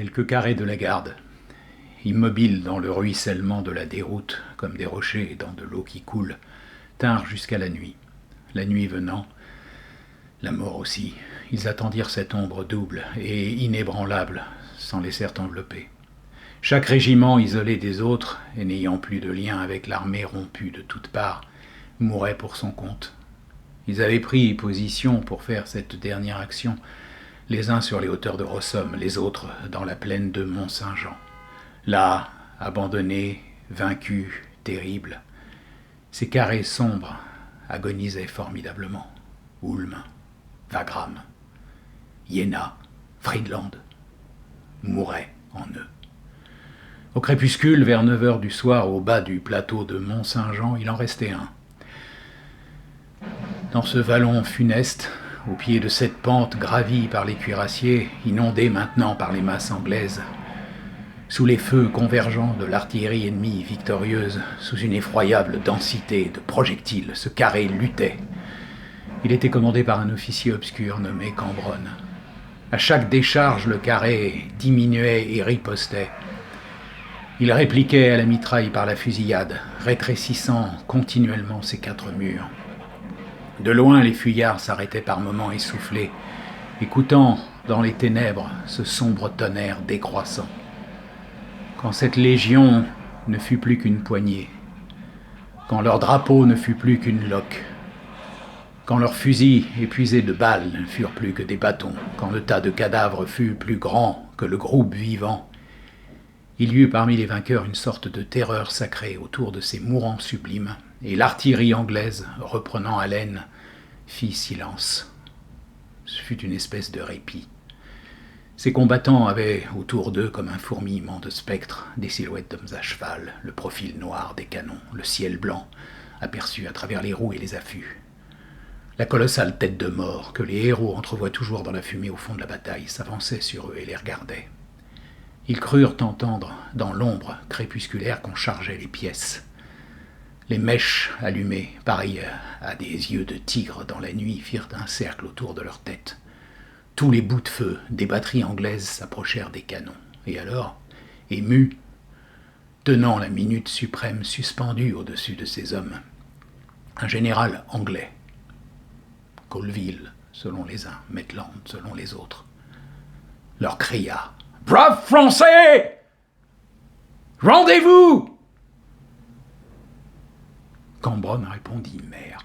Quelques carrés de la garde, immobiles dans le ruissellement de la déroute, comme des rochers dans de l'eau qui coule, tinrent jusqu'à la nuit. La nuit venant, la mort aussi, ils attendirent cette ombre double et inébranlable, s'en laissèrent envelopper. Chaque régiment isolé des autres, et n'ayant plus de lien avec l'armée rompue de toutes parts, mourait pour son compte. Ils avaient pris position pour faire cette dernière action, les uns sur les hauteurs de Rossomme, les autres dans la plaine de Mont-Saint-Jean. Là, abandonnés, vaincus, terribles, ces carrés sombres agonisaient formidablement. Ulm, Wagram, Iéna, Friedland mouraient en eux. Au crépuscule, vers 9 heures du soir, au bas du plateau de Mont-Saint-Jean, il en restait un. Dans ce vallon funeste, au pied de cette pente gravie par les cuirassiers, inondée maintenant par les masses anglaises, sous les feux convergents de l'artillerie ennemie victorieuse, sous une effroyable densité de projectiles, ce carré luttait. Il était commandé par un officier obscur nommé Cambronne. À chaque décharge, le carré diminuait et ripostait. Il répliquait à la mitraille par la fusillade, rétrécissant continuellement ses 4 murs. De loin, les fuyards s'arrêtaient par moments essoufflés, écoutant dans les ténèbres ce sombre tonnerre décroissant. Quand cette légion ne fut plus qu'une poignée, quand leur drapeau ne fut plus qu'une loque, quand leurs fusils épuisés de balles ne furent plus que des bâtons, quand le tas de cadavres fut plus grand que le groupe vivant, il y eut parmi les vainqueurs une sorte de terreur sacrée autour de ces mourants sublimes, et l'artillerie anglaise, reprenant haleine, fit silence. Ce fut une espèce de répit. Ces combattants avaient autour d'eux, comme un fourmillement de spectres, des silhouettes d'hommes à cheval, le profil noir des canons, le ciel blanc, aperçu à travers les roues et les affûts. La colossale tête de mort, que les héros entrevoient toujours dans la fumée au fond de la bataille, s'avançait sur eux et les regardait. Ils crurent entendre, dans l'ombre crépusculaire, qu'on chargeait les pièces. Les mèches allumées, pareilles à des yeux de tigre dans la nuit, firent un cercle autour de leur tête. Tous les bouts de feu des batteries anglaises s'approchèrent des canons. Et alors, émus, tenant la minute suprême suspendue au-dessus de ces hommes, un général anglais, Colville selon les uns, Maitland selon les autres, leur cria « Braves Français! Rendez-vous !» Cambronne répondit « Merde !»